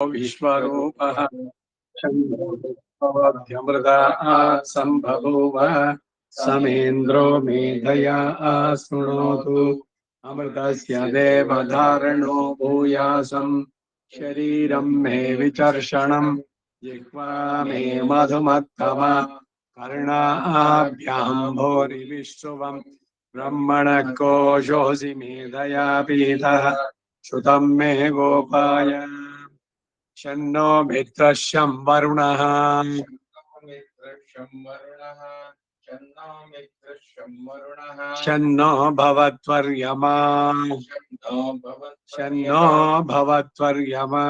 विश्वरूपः शम्भोऽमृता सम्भवोव समेन्द्रो मेधया शृणोतु अमृतस्य देवधारणो भूयासं शरीरं मे विचर्षणं जिह्वा मे मधुमत्तमा कर्णाभ्यां भोरिविश्रुवम् ब्रह्मणः कोशोऽसि मेधया पीतः श्रुतं मे गोपाय शन्नो मित्रशं वरुणः शन्नो भवत्वर्यमा शन्नो भवत्वर्यमा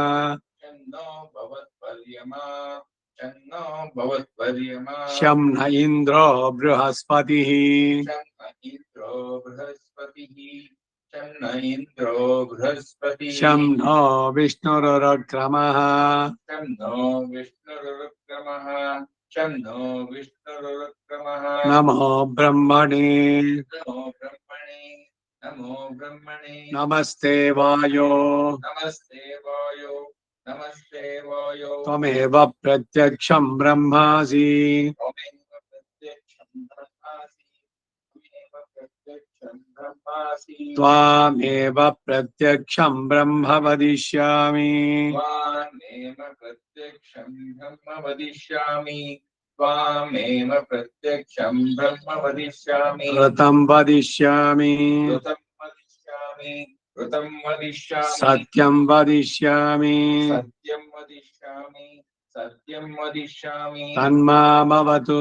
शं न इन्द्रो बृहस्पतिः शं नो विष्णुरुक्रमः नमो ब्रह्मणे नमस्ते वायो त्वमेव प्रत्यक्षं ब्रह्मासि त्वामेव प्रत्यक्षं ब्रह्म वदिष्यामि ऋतं वदिष्यामि सत्यं वदिष्यामि तन्मामवतु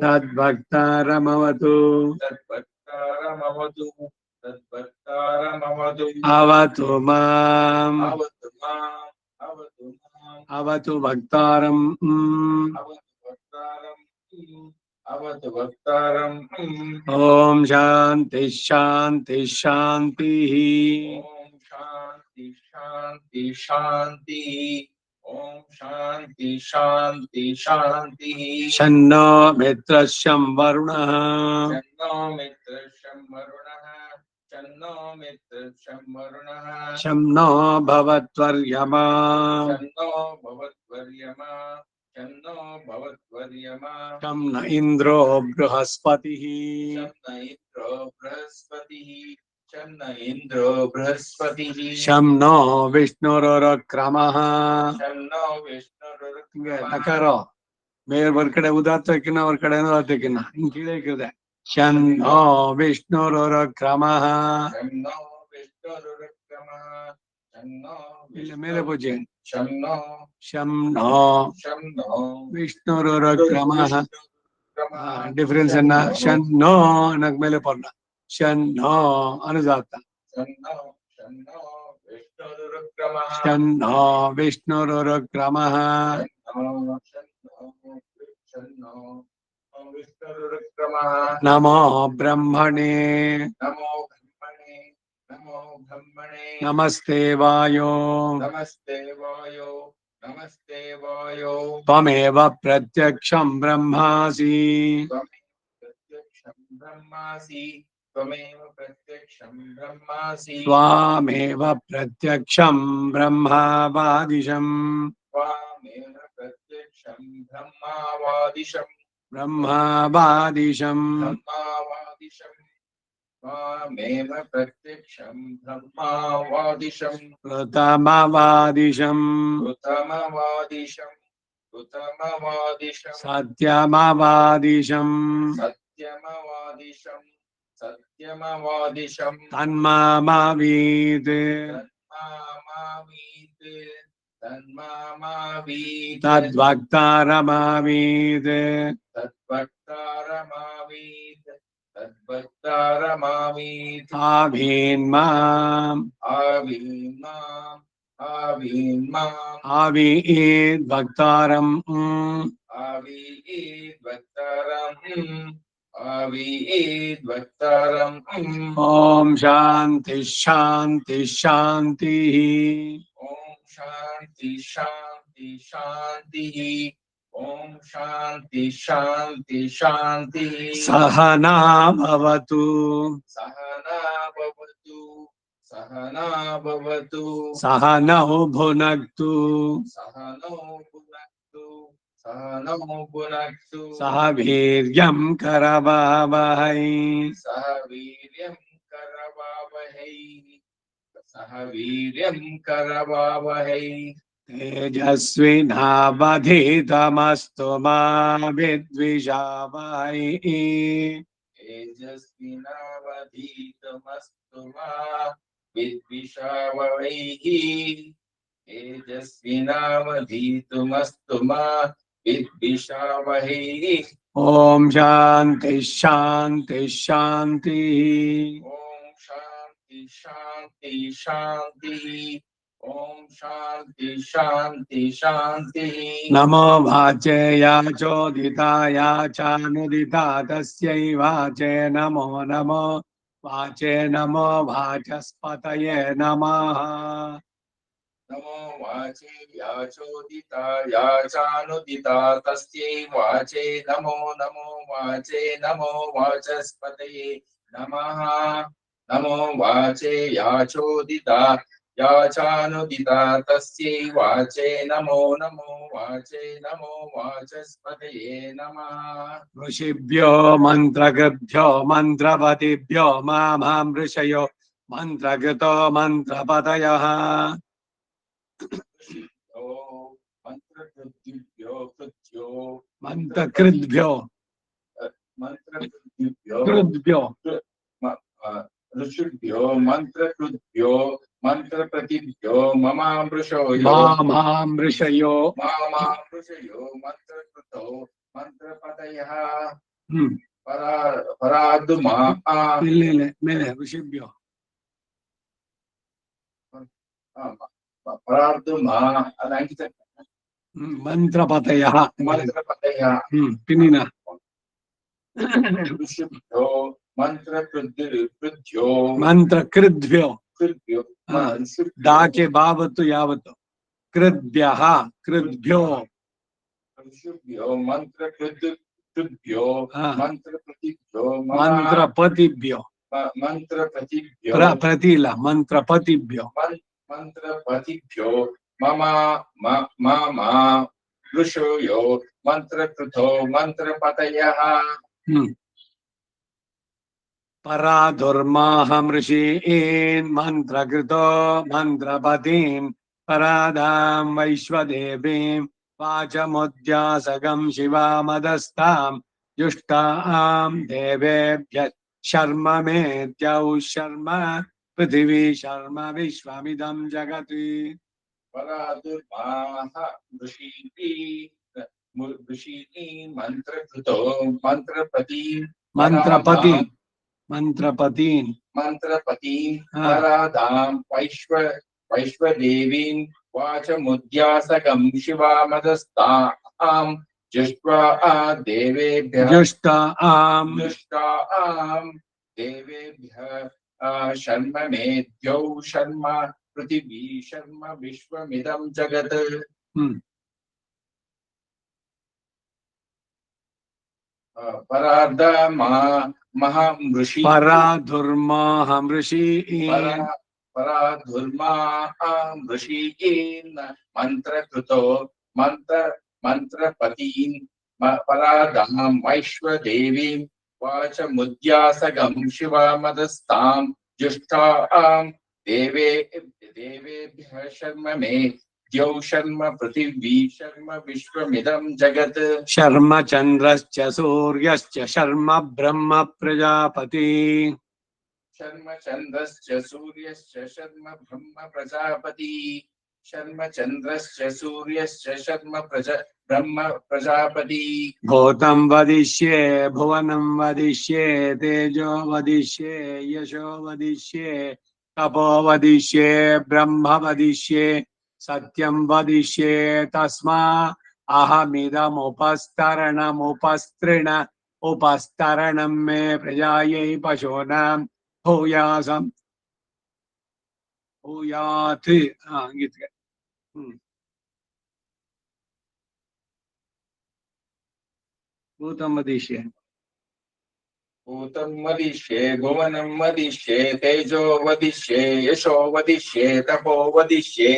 तद्भक्तारमवतु अवतु माम् अवतु भक्तारम् ॐ शान्ति शान्ति शान्तिः शन्नो मित्रशं वरुणः शं नो भवत्वर्यमा शं न इन्द्रो बृहस्पतिः शं नो विष्णुरुक्रमः ನಕಾರೋ ಬೇರೆ ಹೊರಗಡೆ ಉದಾತ್ತ ಹಾಕಿನ ಅವ್ರ ಕಡೆ ಹಾಕಿನ ಹಿಂಗ್ ಕೀழே இருக்குது ಶನ್ನೋ ವಿಷ್ಣುರುಕ್ರಮಃ ಇಲ್ಲ ಮೇಲೆ ಪೂಜೆ ಶನ್ನೋ ವಿಷ್ಣುರುಕ್ರಮಃ ಡಿಫರೆನ್ಸ್ ಅನ್ನ ಶನ್ನೋ ಅನ್ನಕ್ ಮೇಲೆ ಪರ್ಣ ಶನ್ನೋ ಅನುದಾತ್ತ शन्नो विष्णुरुक्रमः नमो ब्रह्मणे नमस्ते वायो त्वमेव प्रत्यक्षं ब्रह्मासि त्वामेव प्रत्यक्षं ब्रह्मावादिशम् ब्रह्मावादिशम् ऋतमवादिशम् सत्यमवादिशम् तन्मामवीत् तद्भक्तारमावीत् आवीन्माम् आवीत् भक्तारम् ॐ शान्ति शान्ति शान्तिः सहना भवतु सहना भवतु सहनौ भुनक्तु सहनौ भुनक्तु सहनौ भुनक्तु सह वीर्यं करवावहै सह वीर्यं करवावहै सह वीर्यं करवावहै तेजस्विनावधीतमस्तु मा विद्विषावहै तेजस्विनावधीतमस्तु मा विद्विषावहैः तेजस्विनावधीतमस्तु मा विद्विषावहैः ओम शांति शांति शांति ओम शांति शांति शांति ओम शांति शांति शांति नमो वाचेया चोदिताया चानुदिता तस्यै वाचे नमो नमो वाचे नमो वाचस्पतये नमः नमो वाचे याचोदिता याचानुदिता तस्यै वाचे नमो नमो वाचे नमो वाचस्पतये नमः नमो वाचे याचोदिता याचानुदिता तस्यै वाचे नमो नमो वाचे नमो वाचस्पतये नमः ऋषिभ्यो मन्त्रकृभ्यो मन्त्रपतिभ्यो मां ऋषयो मन्त्रकृतो मन्त्रपतयः मंत्रकृद्भ्यो कृत्यो मन्त्रकृद्भ्यो मंत्रकृद्भ्यो कृद्भ्यो ऋषिभ्यो मंत्रकृद्भ्यो मंत्रप्रतिभ्यो ममामृषयो मां ऋषयो मामामृषयो मंत्रकृतो मंत्रपतयः परादुमा मेले ऋषिभ्यो परार्दुमा मन्त्रपतयः मंत्रपतयः पिनिना ऋषिभ्यो मंत्रकृद्भ्यो मन्त्रकृद्भ्यो कृद्भ्यो दाके बावतु यावतु कृद्भ्यः कृद्भ्यो ऋषिभ्यो मंत्रकृद्भ्यो मंत्रप्रतिभ्यो मन्त्रपतिभ्यो मंत्रप्रतिभ्यो प्रतिल मन्त्रपतिभ्यो मंत्रपतिभ्यो मम ऋषयो मंत्रकृतो मंत्रपतयः पराधुर्माहं ऋषीन् मन्त्रकृतो मन्त्रपतीन् परादां वैश्वदेवीं वाचमुद्यासगं शिवामदस्तां जुष्टां देवेभ्यः शर्म मेत्यौ शर्म पृथिवी शर्म विश्वमिदं जगत् परादुर्माः ऋषीन् मंत्रकृतो मंत्रपतीन् मन्त्रपतीन् मंत्रपतीन् मंत्रपतीन् परादां वैश्वदेवीं वाचमुद्यासकं शिवामदस्तां जुष्ट्वा देवेभ्यः शर्म मेध्यौ शर्म पृथिवी शर्म विश्वमिदं जगत् पराधुर्माहं ऋषीन् मंत्रकृतो मंत्रपतीन् परादां वैश्वदेवीं वाचमुद्यासगं शिवामदस्तां जुष्टां देवेभ्यः शर्म मे द्यौ शर्म पृथिवी शर्म विश्वमिदं जगत् शर्म चन्द्रश्च सूर्यश्च शर्म ब्रह्म प्रजापति शर्म चन्द्रश्च सूर्यश्च शर्म ब्रह्म प्रजापति शर्म चन्द्रश्च सूर्यश्च शर्म ब्रह्म प्रजापति भूतं वदिष्ये भुवनं वदिष्ये तेजो वदिष्ये यशो वदिष्ये तपो वदिष्ये ब्रह्म वदिष्ये सत्यं वदिष्ये तस्मा अहमिदमुपस्तरणमुपस्तृण उपस्तरणं मे प्रजायै पशूनां भूयासं भूयात् भूतं वदिष्ये भूतं वदिष्ये भुवनं वदिष्ये तेजो वदिष्ये यशो वदिष्ये तपो वदिष्ये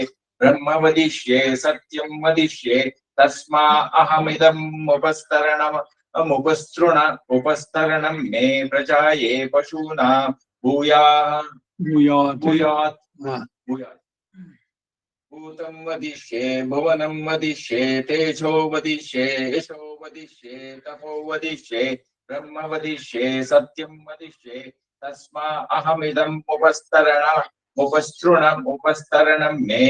ब्रह्म वदिष्ये सत्यं वदिष्ये तस्मा अहमिदम् उपस्तरणं मे प्रजाये पशूनां भूयात् भूयात् भूयात् हा. भूयात् भूतं वदिष्ये भुवनं वदिष्ये तेजो वदिष्ये यशो वदिष्ये तपो वदिष्ये ब्रह्म वदिष्ये सत्यं वदिष्ये तस्मा अहमिदम् उपस्तरणं मे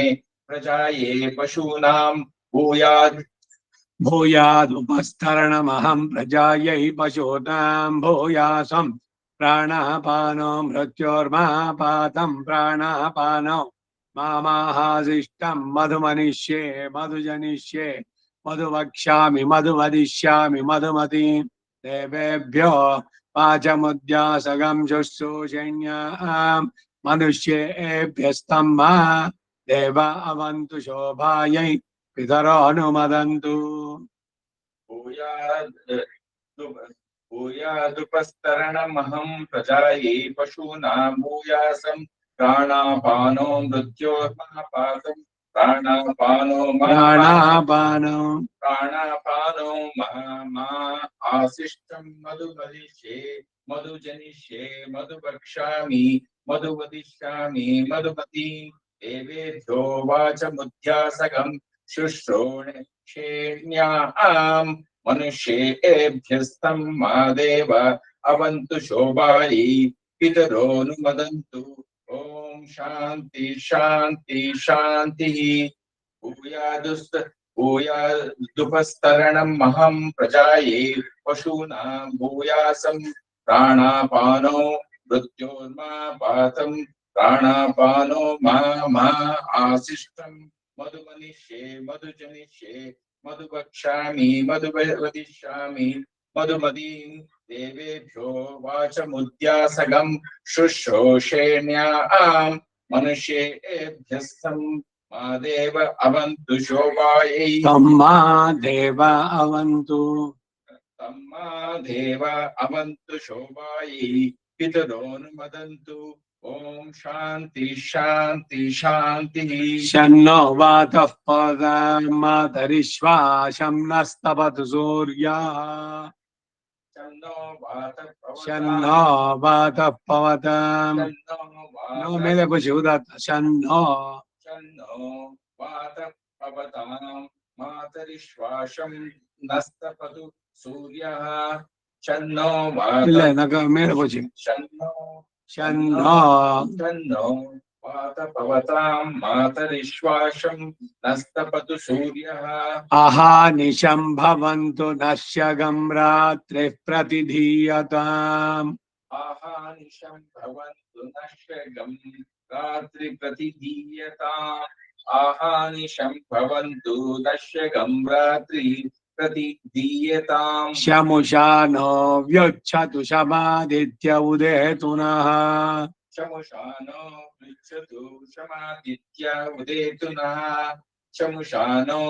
प्रजाये पशूनां भूयात् भूयादुपस्तरणमहं प्रजायै पशूनां भूयासं प्राणापानो मृत्योर्मापातं प्राणापानो मामाहासिष्टं मधुमनिष्ये मधुजनिष्ये मधुवक्ष्यामि मधुवदिष्यामि मधुमतीं देवेभ्यो वाचमुद्यासगं शुश्रूषण्यां मनुष्येभ्यस्तं मा देव अवन्तु शोभायै पितरो अनुमदन्तु भूयादुपस्तरणमहं प्रजायै पशूनां भूयासं प्राणापानो मृत्योर्मापातं प्राणापानो मा आसिष्टं मधुमदिष्ये मधुजनिष्ये मधुवक्ष्यामि मधुवदिष्यामि मधुमतीं देवेभ्यो वाचमुद्यासगं शुश्रूषेण्याम् मनुष्येभ्यस्तं मा देव अवन्तु शोभायै पितरोऽनुमदन्तु ॐ शान्ति शान्ति शान्तिः भूयादुपस्तरणं महं प्रजाये पशूनां भूयासं प्राणापानो मृत्योर्मापातं प्राणापानो मा आसिष्टं मधुमनिष्ये मधुजनिष्ये मधुवक्ष्यामि मधुवदिष्यामि मधुमतीं देवेभ्यो वाचमुद्यासगं शुश्रूषेण्याम् मनुष्येभ्यस्तं मा देव अवन्तु शोभायै तम्मा देव अवन्तु तम्मा देव अवन्तु शोभायै पितरोऽनुमदन्तु ॐ शान्ति शान्ति शान्तिः शन्नो वातः पदमातरिष्वा शं नस्तपतु सूर्यः शन्नो वातः पवताम् नो मेरे कुछ उदात शन्नो वातः पवतां मातरिश्वाशं नस्तपतु सूर्यः शन्नो ಇಲ್ಲ वातः ನಗ ಮೇಲೆ कुछ शन्नो शन्नो वातपवतां मातरिश्वाशं नस्तपतु सूर्यः अहानिशं भवन्तु नश्यगं रात्रिः प्रतिधीयताम् आहानिशं भवन्तु नश्यगं रात्रि प्रतिधीयताम् आहानिशं भवन्तु नश्यगं रात्रि प्रतिधीयताम् शमुषा नो व्युच्छतु शमादित्य उदेतु नः शमुशानो पृच्छतु क्षमादित्य उदेतु नः शमुशानो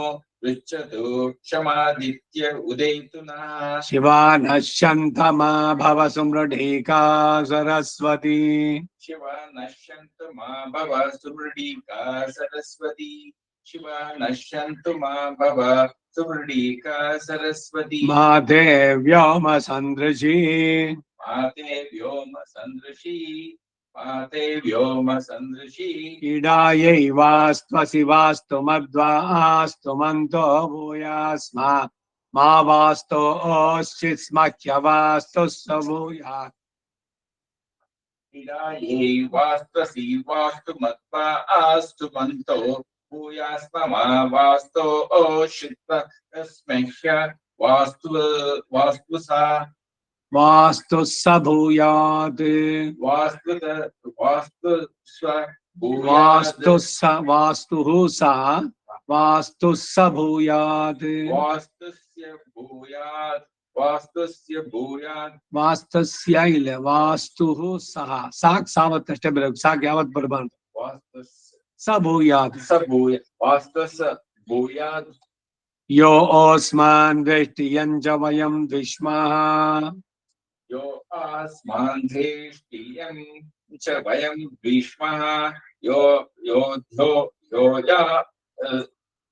पृच्छतु क्षमादित्य उदेतु नः शिवा नश्यन्तमा भव सुमृढीका सरस्वती शिव नश्यन्तु मा भव सुमृडीका सरस्वती शिव नश्यन्तु मा भव सुमृडीका सरस्वती माते व्योम सन्दृशी माते व्योम सन्दृशी माते व्योम सन्दृशी इडायै वास्त्वसि वास्तु मद्वास्तु मन्तो भूयास्मा मा वास्तो ओश्चित्स्मह्यवास्तु स भूयात् इडायै वास्त्वसि वास्तु मत्वा आस्तु मन्तो भूयास्म मा वास्तो ओषित्वस्मह्य वास्तु सा वास्तु स भूयात् वास्तु वास्तुः सा वास्तु स भूयात् वास्तुस्य भूयात् वास्तुस्य भूयात् वास्तुस्य इल वास्तुः सः साक् सावत् स्टेप साक् यावत् बरबर्ದು वास्तुस्य स भूयात् वास्तुस्य भूयात् यो अस्मान् वेष्टियं च वयं विष्मः यो अस्मान्धेष्टियं च वयं विश्वः यो योध्यो यो या यो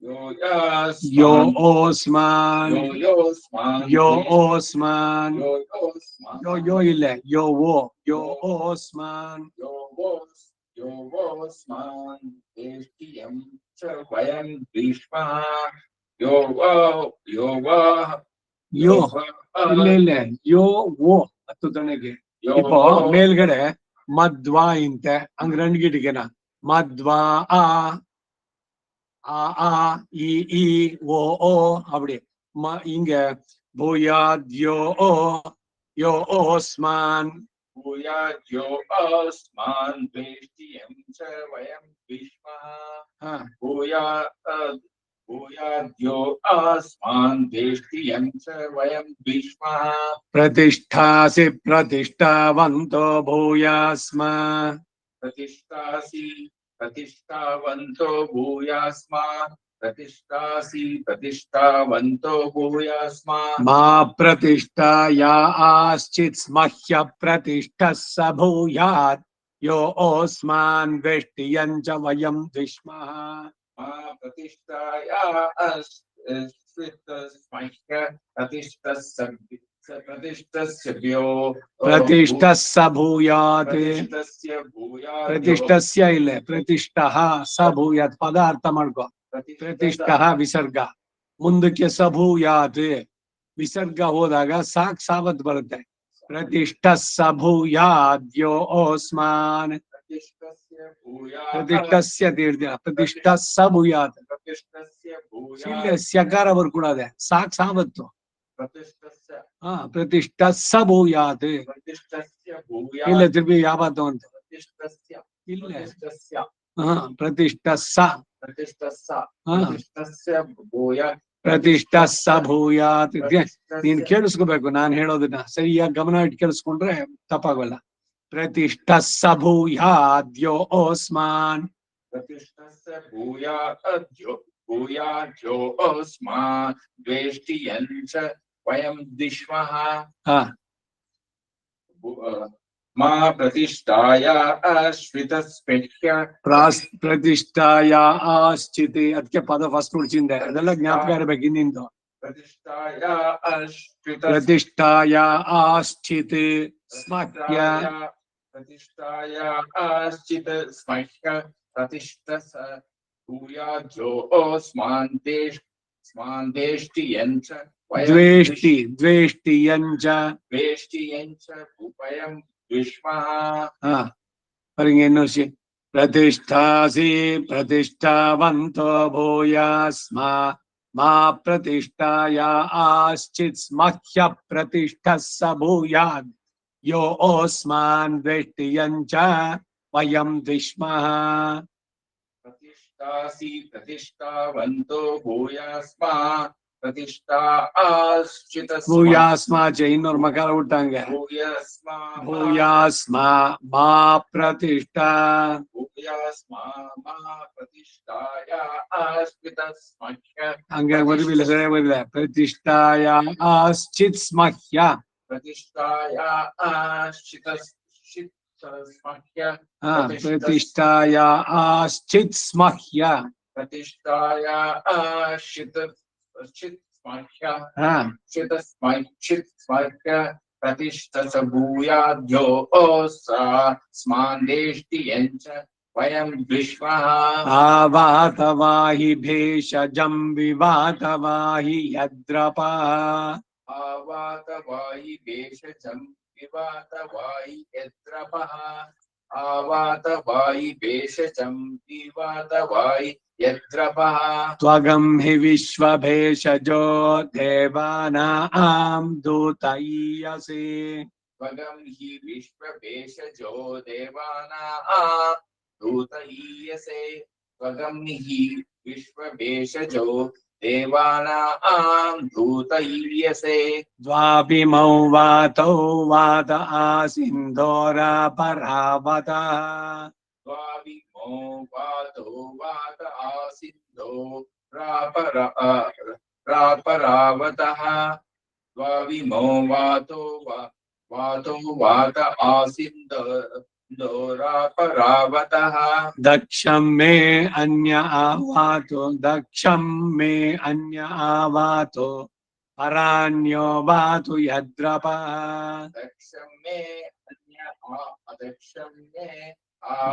यो यास्मान् ओस्मान योस्मान् यो ओस्मान योस्मान् यो इल्ले यो ओस्मान योस्मान् देष्टियं च वयं विश्वः यो वा ಯೋ ಇಲ್ಲ ಯೋ ಓ ಹತ್ತು ತನಗೆ ಇಪ್ಪ ಮೇಲ್ಗಡೆ ಮದ್ವಾ ಇಂತೆ ಹಂಗ ರಂಡ್ಗಿಟಿಗೆನ ಮದ್ವಾ ಆ ಆ ಈ ಓ அப்படி இங்க பூயாத்யோ யோ ஓஸ்மான் भूयाद्यो अस्मान् वेष्टियं च वयं विश्वः भूयाद्यो अस्मान् वेष्टियं च वयं विश्वः प्रतिष्ठासि प्रतिष्ठावन्तो भूयास्मा प्रतिष्ठासि प्रतिष्ठावन्तो भूयास्मा प्रतिष्ठासि प्रतिष्ठावन्तो भूयास्मा मा प्रतिष्ठाया आश्चित् स्मह्य प्रतिष्ठः स भूयात् यो ओस्मान् वेष्टियं च वयं विश्मः प्रतिष्ठाया प्रतिष्ठः स भूयात् प्रतिष्ठस्य इल्ले प्रतिष्ठः स भूयात् पदार्थ ಮಾಡ್ಕೋ प्रतिष्ठः विसर्ग ಮುಂದಕ್ಕೆ ಸ ಭೂಯಾತ್ ವಿಸರ್ಗ ಹೋದಾಗ ಸಾಕ್ ಸಾವತ್ ಬರುತ್ತೆ प्रतिष्ठः स भूयात् यो ओस्मान् प्रतिष्ठस्य ತೀರ್ಥ प्रतिष्ठः स भूयात् ಇಲ್ಲಿ ಸ್ಯಕಾರ ಬರ್ಕೊಡದೆ ಸಾಕ್ ಸಾವತ್ತು प्रतिष्ठः स भूयात् ಇಲ್ಲ ತಿರ್ಗಿ ಯಾವತ್ತು ಅಂತ ಇಲ್ಲ प्रतिष्ठः स प्रतिष्ठः स भूयात् ನೀನ್ ಕೇಳಿಸ್ಕೋಬೇಕು ನಾನು ಹೇಳೋದನ್ನ ಸರಿಯಾಗಿ ಗಮನ ಇಟ್ಟು ಕೇಳಿಸ್ಕೊಂಡ್ರೆ ತಪ್ಪಾಗಲ್ಲ प्रतिष्ठः स भूयात् यो ओस्मान् प्रतिष्ठस्य भूयाद्यो अस्मान् वेष्टियं च वयं विश्वः मा प्रतिष्ठाया आश्रितस्पेह्य प्रतिष्ठाया आश्चिति ಅದಕ್ಕೆ ಪದ ಫಸ್ಟ್ ಉಳಿಸಿದೆ ಅದೆಲ್ಲ ಜ್ಞಾಪಕ ಇರಬೇಕು ಇನ್ನಿಂದು प्रतिष्ठाया आश्चित् स्मह्य प्रतिष्ठाया आश्चित् स्मह्य प्रतिष्ठः भूयाद्यो अस्मान् देष्टियं च द्वेष्टियं च वयं विश्वः परिङेन्नोसि प्रतिष्ठासि प्रतिष्ठावन्तो भूयास्मा मा प्रतिष्ठाया आश्चित् स्मह्य प्रतिष्ठः स भूयात् यो ओस्मान् वेष्टियं च वयं विश्मः प्रतिष्ठासि प्रतिष्ठावन्तो भूयास्मा प्रतिष्ठा आश्चित् भूयास्मा च இன்னொரு மகார விட்டாங்க भूयास्मा मा प्रतिष्ठा प्रतिष्ठाया आश्चित् स्मह्य அங்க வருவில்லை சரியா வருது प्रतिष्ठाया आश्चित् स्मह्य प्रतिष्ठाया आश्चित् स्मह्य प्रतिष्ठाया आश्चित् स्मह्य प्रतिष्ठाया आश्चित् स्मह्य प्रतिष्ठस भूयाद्यो अस्मान् देष्टियं च वयं विश्वः आवातवाहि भेषजं विवातवाहि यद्रपः आवातवाहि भेषजं विवातवाहि यद्रपः आवातवाहि भेषजं विवातवाहि यद्रपः त्वगं हि विश्वभेषजो देवानां दूतयसे त्वगं हि विश्वभेषजो देवानां दूतयसे त्वगं हि विश्वभेषजो देवानां दूतयसे द्वाभिमौ वातौ वात आसिन्धोरा परावतः द्वाभिमौ वातो वात आसिन्धो प्रापरावतः द्वाभिमौ वातो वातो वात आसिन्द दोरापरावतः दक्षं मे अन्य आवातो दक्षं मे अन्य आवातो परान्यो वातु यद्रपः दक्षं मे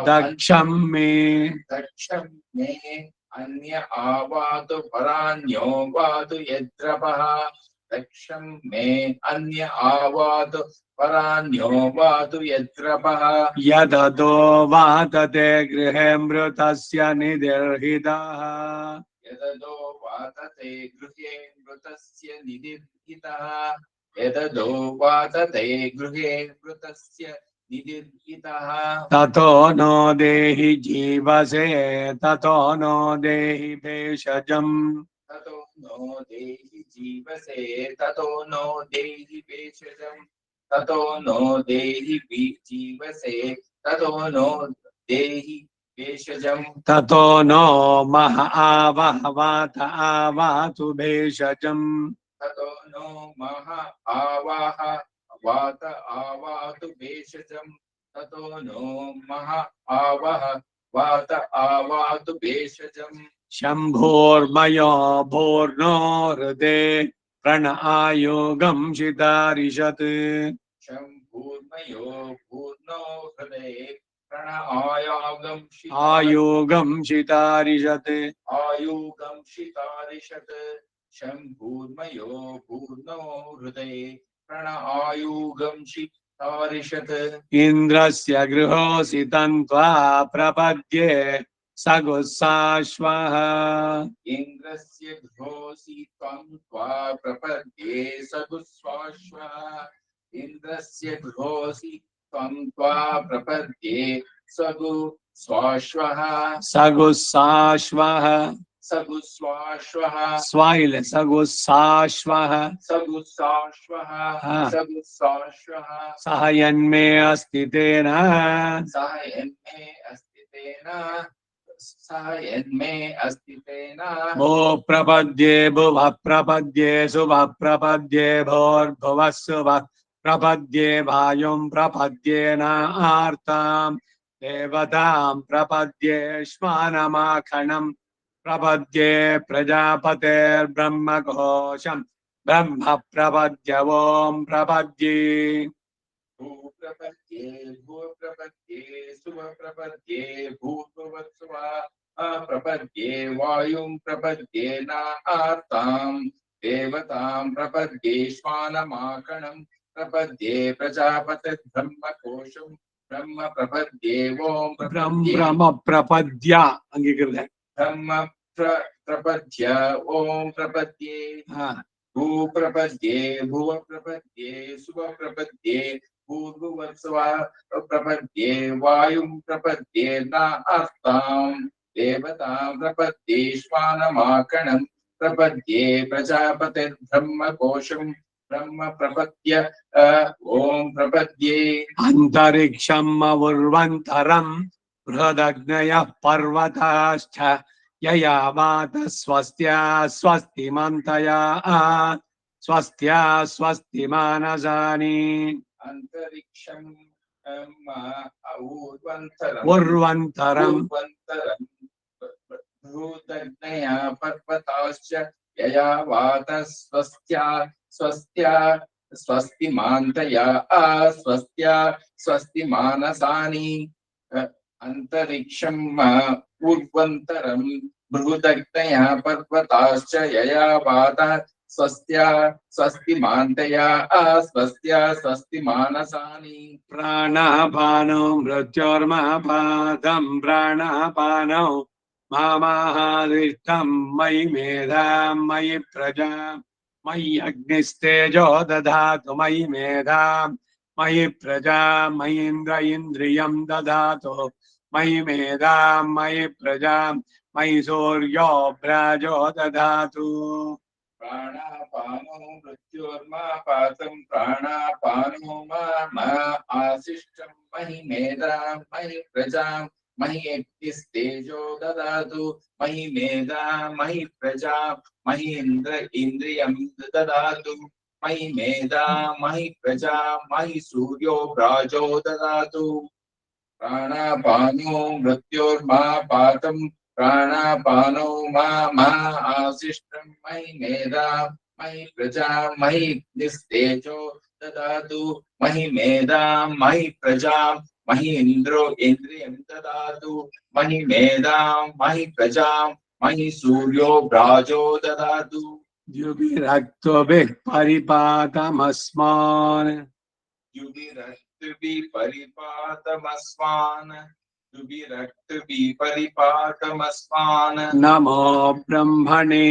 दक्षं मे दक्षं मे अन्य आवातु परान्यो वातु यद्रपः दक्षं मे अन्य आवातु परान्यो वातु यद्रपः यदतो वातते गृहे मृतस्य निदिर्हितः यददो वातते गृहे मृतस्य निदिर्हितः यददो वातते गृहे मृतस्य निदिर्हितः ततो नो देहि जीवसे ततो नो देहि भेषजम् ततो नो देहि जीवसे ततो नो देहि भेषजम् ततो नो देहि जीवसे ततो नो देहि भेषजम् ततो नो मह आवह वात आवातु भेषजम् ततो नो मह आवाह वात आवातु भेषजम् ततो नो मह आवह वात आवातु भेषजम् शम्भोर्मयो भूर्नो हृदे प्रण आयोगं शितारिषत् शम्भूर्मयो भूर्नो हृदये प्रण आयागं आयोगं शितारिषत् आयुगं शितारिषत् शम्भूर्मयो भूर्नो हृदये प्रण आयुगं शितारिषत् इन्द्रस्य गृहोऽसि तन्त्वा प्रपद्ये सगुस्साश्वः इन्द्रस्य गृहोऽसि त्वं त्वा प्रपद्ये सगुस्वाश्वः इन्द्रस्य गृहोऽसि त्वं त्वा प्रपद्ये सगुस्वाश्वः सगुस्साश्वः सगुस्वाश्वः स्वाइल सगुस्साश्वः सगुस्साश्वः सगुस्साश्वः सह यन्मे अस्ति तेन सह यन्मे अस्ति तेन सह यन्मे अस्ति तेन भो प्रपद्ये भुवः प्रपद्ये शुभः प्रपद्ये भोर्भुवः शुभः प्रपद्ये वायुं प्रपद्ये न आर्तां देवतां प्रपद्ये श्वानमाखणम् प्रपद्ये प्रजापतेर्ब्रह्मघोषम् ब्रह्म प्रपद्य ॐ प्रपद्ये भूप्रपद्ये भूप्रपद्ये सुप्रपद्ये भूर्भुवस्सुवा प्रपद्ये वायुं प्रपद्ये न आर्तां देवतां प्रपद्ये श्वानमाकणं प्रपद्ये प्रजापतिर्ब्रह्मकोशं ब्रह्म प्रपद्ये ॐ ब्रह्म प्रपद्या अंगीकृत ब्रह्म प्रपद्य ॐ प्रपद्ये भूप्रपद्ये भुव प्रपद्ये सुव प्रपद्ये भूर्भुवस्सुवा प्रपद्ये वायुं प्रपद्ये न आर्तां देवतां प्रपद्ये श्वानमाकणं प्रपद्ये प्रजापतिर्ब्रह्मकोशं ब्रह्म प्रपद्य ॐ प्रपद्ये अंतरिक्षम् अवुर्वन्तरम् बृहदग्नयः पर्वताश्च ययावात स्वस्त्या स्वस्तिमन्तया स्वस्त्या स्वस्ति मानसानि अंतरिक्षं उर्वन्तरम् भूतग्नया पर्वताश्च यया वातः स्वस्त्या स्वस्त्या स्वस्तिमान्तया स्वस्त्या स्वस्तिमानसानि अंतरिक्षं उर्वन्तरं बृहदग्नया पर्वताश्च यया वातः स्वस्त्या स्वस्तिमान्तया स्वस्त्या स्वस्तिमानसानि प्राणापानो मृत्योर्मपादम् प्राणापानो मामाहादिष्टम् मयि मेधाम् मयि प्रजाम् मयि अग्निस्तेजो दधातु मयि मेधाम् मयि प्रजाम् मयि इन्द्रियम् दधातु मयि मेधाम् मयि प्रजाम् मयि सूर्यो भ्राजो दधातु प्राणापानो मृत्योर्मापातं प्राणापानो मा आशिष्टं महि मेधां महि प्रजां महि यज्ञस्तेजो ददातु महि मेधां महि प्रजां महि इन्द्रियं ददातु मयि मेधा मयि प्रजा मयि सूर्यो राजो ददातु प्राणापानो मृत्योर्मा पातम् प्राणापानो मा आशिष्टं मयि मेधा मयि प्रजा मयि निस्तेजो ददातु मयि मेधा मयि प्रजा मयि इन्द्रो इन्द्रियं ददातु मयि मेधा मयि प्रजा मयि सूर्यो राजो ददातु युभिरक्तभिः परिपातमस्मान् युभिरक्तभिः परिपातमस्मान् युभिरक्तभिः परिपातमस्मान् नमो ब्रह्मणे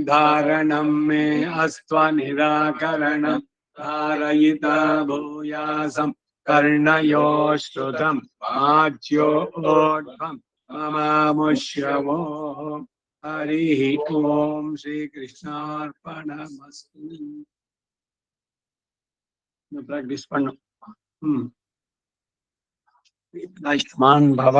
धारणं मे अस्त्वनिराकरणं धारयिता भूयासं कर्णयो श्रुतं आज्योऽध्वं ममामुष्यवो हरिः ओम श्रीकृष्णार्पणमस्तु प्रैक्टिस पढ़ो आयुष्मान भव।